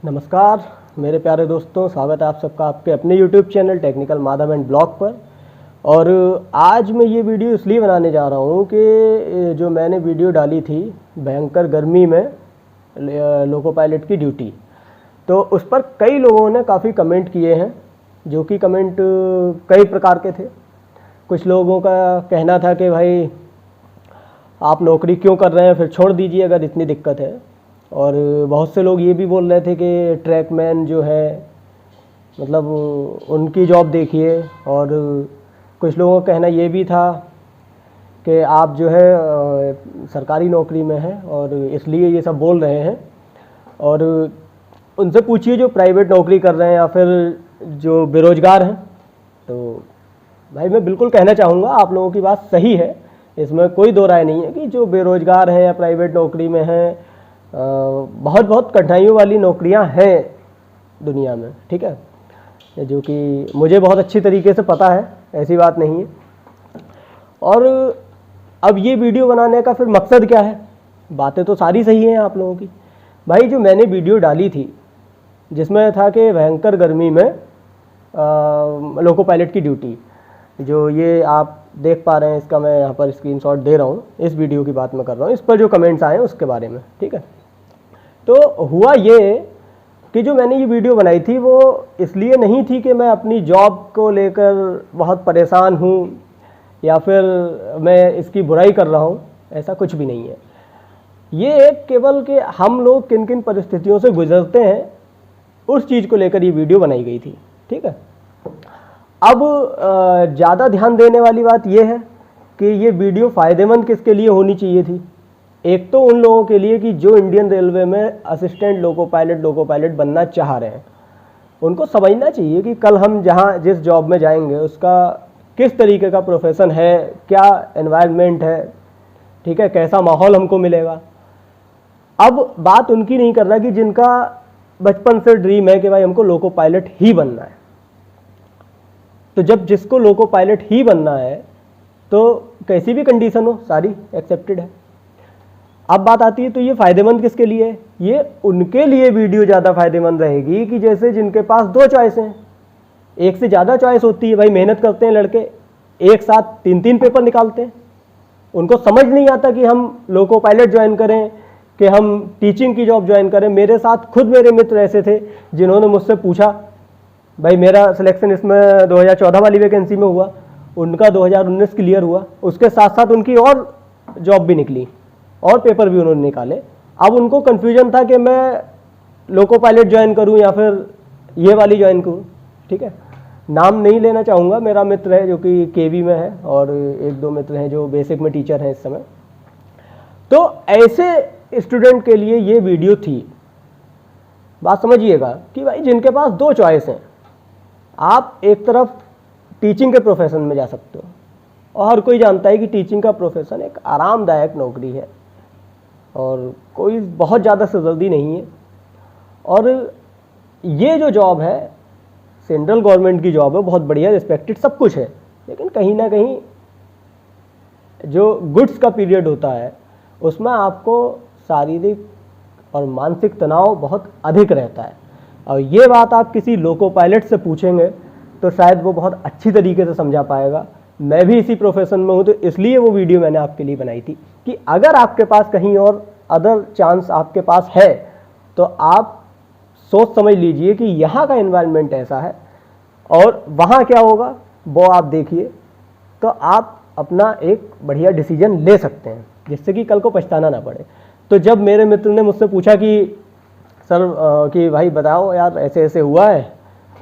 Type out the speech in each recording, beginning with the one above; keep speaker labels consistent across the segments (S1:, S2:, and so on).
S1: नमस्कार मेरे प्यारे दोस्तों, स्वागत है आप सबका आपके अपने YouTube channel technical Madhav and blog पर। और आज मैं ये वीडियो इसलिए बनाने जा रहा हूँ कि जो मैंने वीडियो डाली थी भयंकर गर्मी में लोको पायलट की ड्यूटी, तो उस पर कई लोगों ने काफ़ी कमेंट किए हैं, जो कि कमेंट कई प्रकार के थे। कुछ लोगों का कहना था कि भाई आप नौकरी क्यों कर रहे हैं, फिर छोड़ दीजिए अगर इतनी दिक्कत है। और बहुत से लोग ये भी बोल रहे थे कि ट्रैकमैन जो है मतलब उनकी जॉब देखिए। और कुछ लोगों का कहना ये भी था कि आप जो है सरकारी नौकरी में हैं और इसलिए ये सब बोल रहे हैं। और उनसे पूछिए जो प्राइवेट नौकरी कर रहे हैं या फिर जो बेरोज़गार हैं। तो भाई मैं बिल्कुल कहना चाहूँगा आप लोगों की बात सही है, इसमें कोई दो राय नहीं है कि जो बेरोज़गार हैं या प्राइवेट नौकरी में हैं, बहुत बहुत कठिनाइयों वाली नौकरियां हैं दुनिया में, ठीक है, जो कि मुझे बहुत अच्छी तरीके से पता है, ऐसी बात नहीं है। और अब ये वीडियो बनाने का फिर मकसद क्या है? बातें तो सारी सही हैं आप लोगों की। भाई जो मैंने वीडियो डाली थी जिसमें था कि भयंकर गर्मी में लोको पायलट की ड्यूटी, जो ये आप देख पा रहे हैं, इसका मैं यहाँ पर स्क्रीनशॉट दे रहा हूँ, इस वीडियो की बात मैं कर रहा हूँ, इस पर जो कमेंट्स आए हैं उसके बारे में, ठीक है। तो हुआ ये कि जो मैंने ये वीडियो बनाई थी वो इसलिए नहीं थी कि मैं अपनी जॉब को लेकर बहुत परेशान हूँ या फिर मैं इसकी बुराई कर रहा हूँ, ऐसा कुछ भी नहीं है। ये एक केवल कि हम लोग किन किन परिस्थितियों से गुजरते हैं उस चीज़ को लेकर ये वीडियो बनाई गई थी, ठीक है। अब ज़्यादा ध्यान देने वाली बात यह है कि ये वीडियो फ़ायदेमंद किसके लिए होनी चाहिए थी। एक तो उन लोगों के लिए कि जो इंडियन रेलवे में असिस्टेंट लोको पायलट बनना चाह रहे हैं, उनको समझना चाहिए कि कल हम जहाँ जिस जॉब में जाएंगे उसका किस तरीके का प्रोफेशन है, क्या एनवायरनमेंट है, ठीक है, कैसा माहौल हमको मिलेगा। अब बात उनकी नहीं कर रहा कि जिनका बचपन से ड्रीम है कि भाई हमको लोको पायलट ही बनना है। तो जब जिसको लोको पायलट ही बनना है तो कैसी भी कंडीशन हो सारी एक्सेप्टेड है। अब बात आती है तो ये फ़ायदेमंद किसके लिए है? ये उनके लिए वीडियो ज़्यादा फ़ायदेमंद रहेगी कि जैसे जिनके पास दो चॉइस हैं, एक से ज़्यादा चॉइस होती है। भाई मेहनत करते हैं लड़के, एक साथ 3-3 पेपर निकालते हैं, उनको समझ नहीं आता कि हम लोको पायलट ज्वाइन करें कि हम टीचिंग की जॉब ज्वाइन करें। मेरे साथ खुद मेरे मित्र ऐसे थे जिन्होंने मुझसे पूछा, भाई मेरा सिलेक्शन इसमें 2014 वाली वैकेंसी में हुआ, उनका 2019 क्लियर हुआ, उसके साथ साथ उनकी और जॉब भी निकली और पेपर भी उन्होंने निकाले। अब उनको कन्फ्यूजन था कि मैं लोको पायलट ज्वाइन करूं या फिर ये वाली ज्वाइन करूं, ठीक है। नाम नहीं लेना चाहूँगा, मेरा मित्र है जो कि केवी में है और एक दो मित्र हैं जो बेसिक में टीचर हैं इस समय। तो ऐसे स्टूडेंट के लिए ये वीडियो थी। बात समझिएगा कि भाई जिनके पास दो चॉइस हैं, आप एक तरफ टीचिंग के प्रोफेशन में जा सकते हो और हर कोई जानता है कि टीचिंग का प्रोफेशन एक आरामदायक नौकरी है और कोई बहुत ज़्यादा सिरदर्दी नहीं है। और ये जो जॉब है सेंट्रल गवर्नमेंट की जॉब है, बहुत बढ़िया, रिस्पेक्टेड, सब कुछ है। लेकिन कहीं ना कहीं जो गुड्स का पीरियड होता है उसमें आपको शारीरिक और मानसिक तनाव बहुत अधिक रहता है। और ये बात आप किसी लोको पायलट से पूछेंगे तो शायद वो बहुत अच्छी तरीके से समझा पाएगा। मैं भी इसी प्रोफेशन में हूँ, तो इसलिए वो वीडियो मैंने आपके लिए बनाई थी कि अगर आपके पास कहीं और अदर चांस आपके पास है तो आप सोच समझ लीजिए कि यहाँ का एनवायरनमेंट ऐसा है और वहाँ क्या होगा वो आप देखिए, तो आप अपना एक बढ़िया डिसीजन ले सकते हैं जिससे कि कल को पछताना ना पड़े। तो जब मेरे मित्र ने मुझसे पूछा कि सर कि भाई बताओ यार ऐसे ऐसे हुआ है,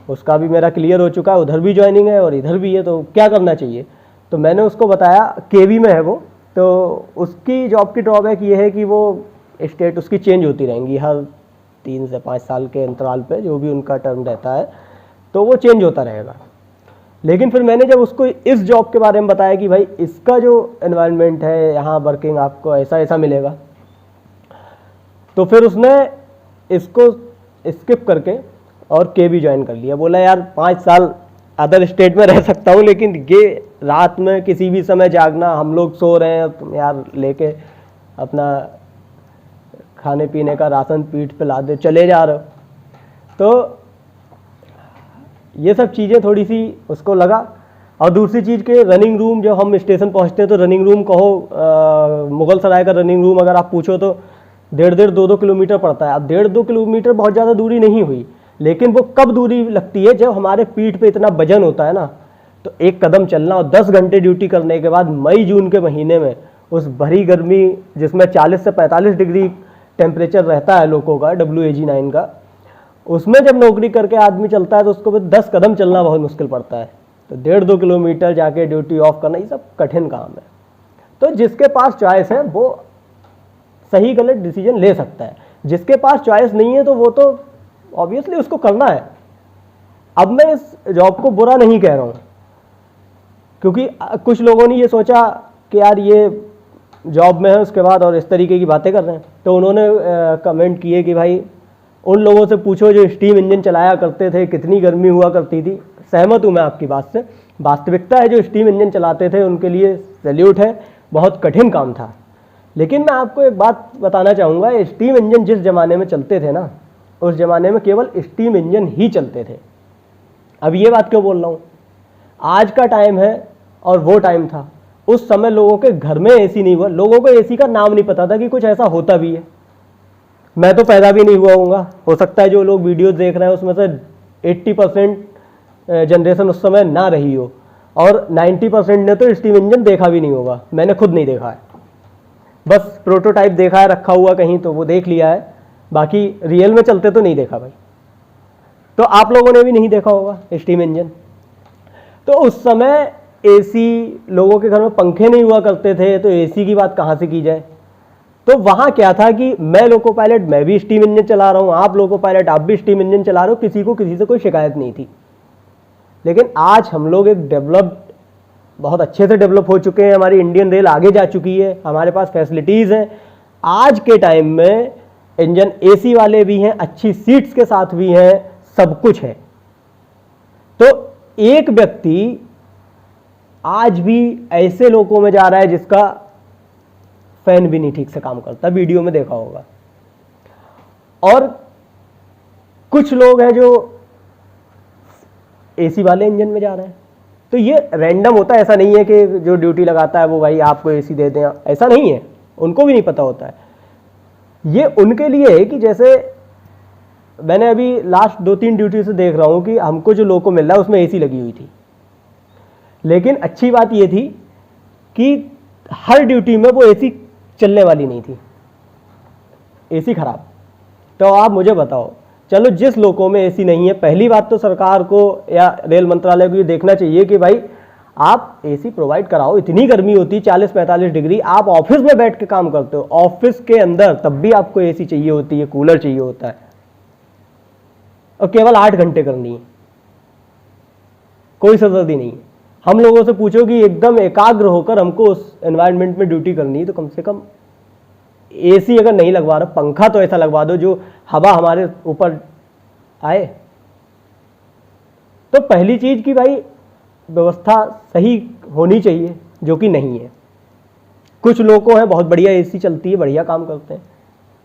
S1: उसका भी मेरा क्लियर हो चुका है, उधर भी ज्वाइनिंग है और इधर भी है, तो क्या करना चाहिए। तो मैंने उसको बताया, केवी में है वो, तो उसकी जॉब की ड्रॉबैक ये है कि वो स्टेट उसकी चेंज होती रहेंगी हर 3 से 5 साल के अंतराल पे, जो भी उनका टर्म रहता है तो वो चेंज होता रहेगा। लेकिन फिर मैंने जब उसको इस जॉब के बारे में बताया कि भाई इसका जो एनवायरनमेंट है यहाँ वर्किंग आपको ऐसा ऐसा मिलेगा, तो फिर उसने इसको स्किप करके और केवी ज्वाइन कर लिया। बोला यार 5 साल अदर स्टेट में रह सकता हूँ, लेकिन ये रात में किसी भी समय जागना, हम लोग सो रहे हैं, तुम यार लेके अपना खाने पीने का राशन पीठ पे लादे चले जा रहे हो। तो ये सब चीज़ें थोड़ी सी उसको लगा। और दूसरी चीज़ के रनिंग रूम, जब हम स्टेशन पहुंचते हैं तो रनिंग रूम कहो, मुगल सराय का रनिंग रूम अगर आप पूछो तो 1.5-2 किलोमीटर पड़ता है। अब 1.5-2 किलोमीटर बहुत ज़्यादा दूरी नहीं हुई, लेकिन वो कब दूरी लगती है, जब हमारे पीठ पे इतना वजन होता है ना। तो एक कदम चलना और 10 घंटे ड्यूटी करने के बाद मई जून के महीने में उस भरी गर्मी जिसमें 40 से 45 डिग्री टेम्परेचर रहता है लोगों का, WAG9 का, उसमें जब नौकरी करके आदमी चलता है तो उसको 10 कदम चलना बहुत मुश्किल पड़ता है। तो 1.5-2 किलोमीटर जाके ड्यूटी ऑफ करना, ये सब कठिन काम है। तो जिसके पास चॉइस है वो सही गलत डिसीजन ले सकता है, जिसके पास चॉइस नहीं है तो वो तो ऑब्वियसली उसको करना है। अब मैं इस जॉब को बुरा नहीं कह रहा हूँ, क्योंकि कुछ लोगों ने ये सोचा कि यार ये जॉब में है उसके बाद और इस तरीके की बातें कर रहे हैं, तो उन्होंने कमेंट किए कि भाई उन लोगों से पूछो जो स्टीम इंजन चलाया करते थे, कितनी गर्मी हुआ करती थी। सहमत हूँ मैं आपकी बात से, वास्तविकता है जो स्टीम इंजन चलाते थे उनके लिए सैल्यूट है, बहुत कठिन काम था। लेकिन मैं आपको एक बात बताना चाहूँगा, स्टीम इंजन जिस ज़माने में चलते थे ना, उस ज़माने में केवल स्टीम इंजन ही चलते थे। अब ये बात क्यों बोल रहा हूँ, आज का टाइम है और वो टाइम था, उस समय लोगों के घर में एसी नहीं हुआ, लोगों को एसी का नाम नहीं पता था कि कुछ ऐसा होता भी है। मैं तो पैदा भी नहीं हुआ होऊंगा, हो सकता है जो लोग वीडियोस देख रहे हैं उसमें से 80% जनरेशन उस समय ना रही हो, और 90% ने तो स्टीम इंजन देखा भी नहीं होगा। मैंने खुद नहीं देखा है, बस प्रोटोटाइप देखा है रखा हुआ कहीं, तो वो देख लिया है, बाकी रियल में चलते तो नहीं देखा भाई। तो आप लोगों ने भी नहीं देखा होगा स्टीम इंजन। तो उस समय एसी, लोगों के घर में पंखे नहीं हुआ करते थे, तो एसी की बात कहाँ से की जाए। तो वहाँ क्या था कि मैं लोको पायलट, मैं भी स्टीम इंजन चला रहा हूँ, आप लोको पायलट आप भी स्टीम इंजन चला रहे हो, किसी को किसी से कोई शिकायत नहीं थी। लेकिन आज हम लोग एक डेवलप्ड, बहुत अच्छे से डेवलप हो चुके हैं, हमारी इंडियन रेल आगे जा चुकी है, हमारे पास फैसिलिटीज़ हैं। आज के टाइम में इंजन एसी वाले भी हैं, अच्छी सीट्स के साथ भी हैं, सब कुछ है। तो एक व्यक्ति आज भी ऐसे लोगों में जा रहा है जिसका फैन भी नहीं ठीक से काम करता, वीडियो में देखा होगा। और कुछ लोग हैं जो एसी वाले इंजन में जा रहे हैं। तो ये रैंडम होता है, ऐसा नहीं है कि जो ड्यूटी लगाता है वो भाई आपको एसी दे दें, ऐसा नहीं है, उनको भी नहीं पता होता है। ये उनके लिए है कि जैसे मैंने अभी लास्ट 2-3 ड्यूटी से देख रहा हूं कि हमको जो लोको मिल रहा है उसमें एसी लगी हुई थी, लेकिन अच्छी बात ये थी कि हर ड्यूटी में वो एसी चलने वाली नहीं थी, एसी खराब। तो आप मुझे बताओ, चलो जिस लोकों में एसी नहीं है, पहली बात तो सरकार को या रेल मंत्रालय को ये देखना चाहिए कि भाई आप एसी प्रोवाइड कराओ। इतनी गर्मी होती है 40-45 डिग्री, आप ऑफिस में बैठ के काम करते हो, ऑफिस के अंदर तब भी आपको एसी चाहिए होती है, कूलर चाहिए होता है, और केवल 8 घंटे करनी है, कोई सरदर्दी नहीं है। हम लोगों से पूछो कि एकदम एकाग्र होकर हमको उस एनवायरनमेंट में ड्यूटी करनी है, तो कम से कम एसी अगर नहीं लगवा रहा, पंखा तो ऐसा लगवा दो जो हवा हमारे ऊपर आए। तो पहली चीज कि भाई व्यवस्था सही होनी चाहिए, जो कि नहीं है। कुछ लोगों हैं बहुत बढ़िया एसी चलती है, बढ़िया काम करते हैं,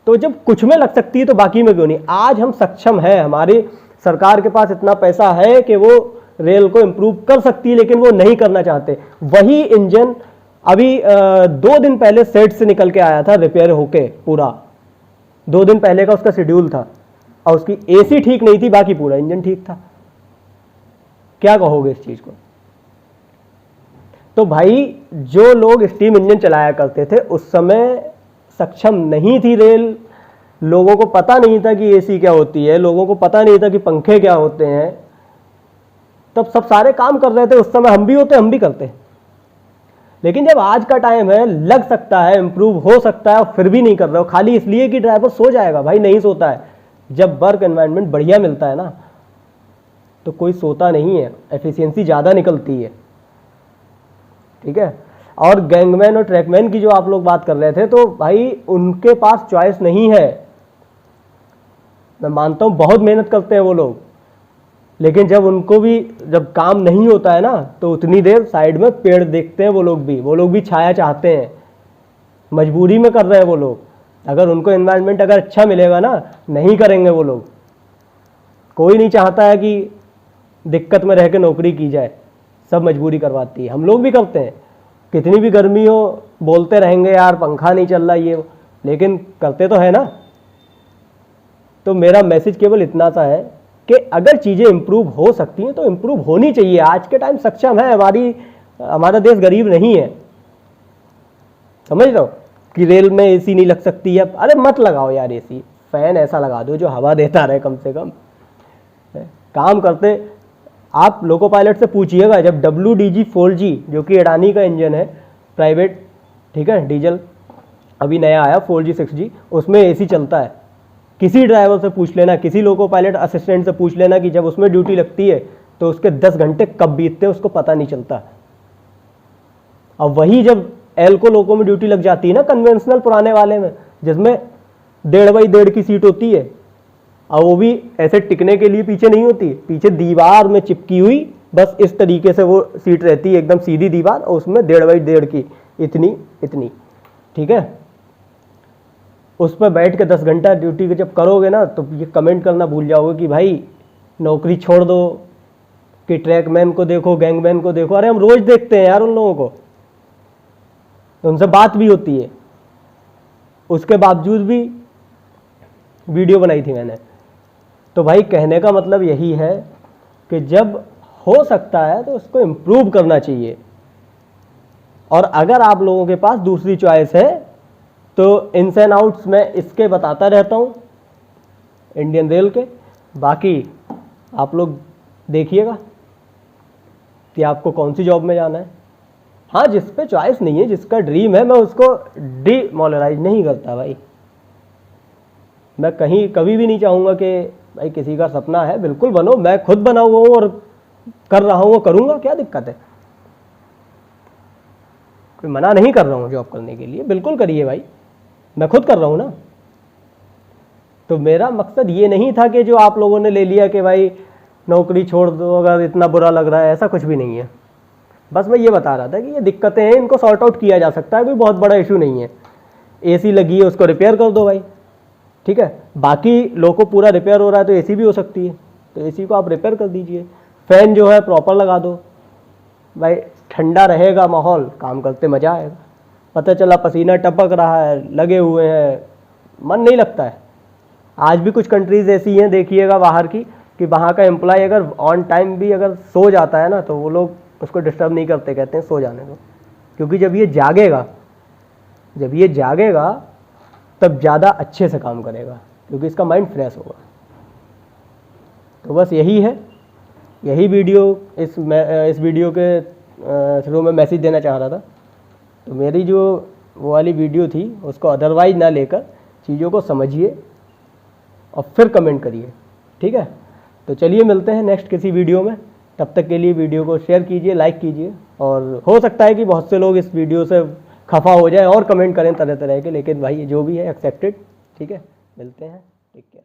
S1: तो जब कुछ में लग सकती है तो बाकी में क्यों नहीं। आज हम सक्षम हैं, हमारी सरकार के पास इतना पैसा है कि वो रेल को इम्प्रूव कर सकती है, लेकिन वो नहीं करना चाहते। वही इंजन अभी 2 दिन पहले सेट से निकल के आया था, रिपेयर होके पूरा 2 दिन पहले का उसका शेड्यूल था, और उसकी एसी ठीक नहीं थी, बाकी पूरा इंजन ठीक था। क्या कहोगे इस चीज को। तो भाई जो लोग स्टीम इंजन चलाया करते थे उस समय सक्षम नहीं थी रेल, लोगों को पता नहीं था कि एसी क्या होती है, लोगों को पता नहीं था कि पंखे क्या होते हैं, तब सब सारे काम कर रहे थे। उस समय हम भी होते, हम भी करते। लेकिन जब आज का टाइम है, लग सकता है, इंप्रूव हो सकता है, और फिर भी नहीं कर रहे हो, खाली इसलिए कि ड्राइवर सो जाएगा। भाई नहीं सोता है। जब वर्क एनवायरनमेंट बढ़िया मिलता है ना, तो कोई सोता नहीं है, एफिशिएंसी ज़्यादा निकलती है, ठीक है। और गैंगमैन और ट्रैकमैन की जो आप लोग बात कर रहे थे, तो भाई उनके पास चॉइस नहीं है। मैं मानता हूँ बहुत मेहनत करते हैं वो लोग, लेकिन जब उनको भी जब काम नहीं होता है ना, तो उतनी देर साइड में पेड़ देखते हैं वो लोग भी छाया चाहते हैं, मजबूरी में कर रहे हैं वो लोग। अगर उनको एनवायरनमेंट अगर अच्छा मिलेगा ना, नहीं करेंगे वो लोग। कोई नहीं चाहता है कि दिक्कत में रह के नौकरी की जाए, सब मजबूरी करवाती है। हम लोग भी करते हैं, कितनी भी गर्मी हो बोलते रहेंगे यार पंखा नहीं चल रहा ये वो, लेकिन करते तो है ना। तो मेरा मैसेज केवल इतना सा है कि अगर चीज़ें इम्प्रूव हो सकती हैं तो इम्प्रूव होनी चाहिए। आज के टाइम सक्षम है, हमारा देश गरीब नहीं है, समझ रहे हो। कि रेल में एसी नहीं लग सकती है, अरे मत लगाओ यार एसी, फैन ऐसा लगा दो जो हवा देता रहे कम से कम। काम करते, आप लोको पायलट से पूछिएगा, जब WDG-4G जो कि अडानी का इंजन है प्राइवेट, ठीक है, डीजल अभी नया आया 4G 6G, उसमें एसी चलता है। किसी ड्राइवर से पूछ लेना, किसी लोको पायलट असिस्टेंट से पूछ लेना कि जब उसमें ड्यूटी लगती है तो उसके 10 घंटे कब बीतते हैं उसको पता नहीं चलता। अब वही जब एल्को लोको में ड्यूटी लग जाती है ना, कन्वेंशनल पुराने वाले में, जिसमें 1.5x1.5 की सीट होती है, और वो भी ऐसे टिकने के लिए पीछे नहीं होती, पीछे दीवार में चिपकी हुई, बस इस तरीके से वो सीट रहती है, एकदम सीधी दीवार, और उसमें 1.5x1.5 की इतनी इतनी, ठीक है। उस पर बैठ के 10 घंटा ड्यूटी जब करोगे ना, तो ये कमेंट करना भूल जाओगे कि भाई नौकरी छोड़ दो, कि ट्रैकमैन को देखो, गैंगमैन को देखो। अरे हम रोज देखते हैं यार उन लोगों को, उनसे बात भी होती है, उसके बावजूद भी वीडियो बनाई थी मैंने। तो भाई कहने का मतलब यही है कि जब हो सकता है तो उसको इम्प्रूव करना चाहिए। और अगर आप लोगों के पास दूसरी चॉइस है तो इन्स एंड आउट्स मैं इसके बताता रहता हूँ, इंडियन रेल के। बाकी आप लोग देखिएगा कि आपको कौन सी जॉब में जाना है। हाँ, जिस पे चॉइस नहीं है, जिसका ड्रीम है, मैं उसको डिमोरलाइज नहीं करता भाई। मैं कहीं कभी भी नहीं चाहूँगा कि भाई किसी का सपना है बिल्कुल बनो, मैं खुद बना हुआ हूँ और कर रहा हूँ, करूँगा, क्या दिक्कत है। कोई मना नहीं कर रहा हूँ जॉब करने के लिए, बिल्कुल करिए भाई, मैं खुद कर रहा हूँ ना। तो मेरा मकसद ये नहीं था कि जो आप लोगों ने ले लिया कि भाई नौकरी छोड़ दो अगर इतना बुरा लग रहा है, ऐसा कुछ भी नहीं है। बस मैं ये बता रहा था कि ये दिक्कतें हैं, इनको सॉर्ट आउट किया जा सकता है, कोई बहुत बड़ा इशू नहीं है। एसी लगी है उसको रिपेयर कर दो भाई, ठीक है। बाकी लोगों को पूरा रिपेयर हो रहा है तो एसी भी हो सकती है, तो एसी को आप रिपेयर कर दीजिए। फैन जो है प्रॉपर लगा दो भाई, ठंडा रहेगा माहौल, काम करते मज़ा आएगा। पता चला पसीना टपक रहा है, लगे हुए हैं, मन नहीं लगता है। आज भी कुछ कंट्रीज़ ऐसी हैं, देखिएगा बाहर की, कि वहाँ का एम्प्लॉय अगर ऑन टाइम भी अगर सो जाता है ना, तो वो लोग उसको डिस्टर्ब नहीं करते, कहते हैं सो जाने दो। क्योंकि जब ये जागेगा तब ज़्यादा अच्छे से काम करेगा, क्योंकि इसका माइंड फ्रेश होगा। तो बस यही है, यही वीडियो इस वीडियो के थ्रू में मैसेज देना चाह रहा था। तो मेरी जो वो वाली वीडियो थी उसको अदरवाइज ना लेकर चीज़ों को समझिए और फिर कमेंट करिए, ठीक है। तो चलिए मिलते हैं नेक्स्ट किसी वीडियो में, तब तक के लिए वीडियो को शेयर कीजिए, लाइक कीजिए। और हो सकता है कि बहुत से लोग इस वीडियो से खफा हो जाए और कमेंट करें तरह तरह के, लेकिन भाई जो भी है एक्सेप्टेड, ठीक है। मिलते हैं, टेक केयर।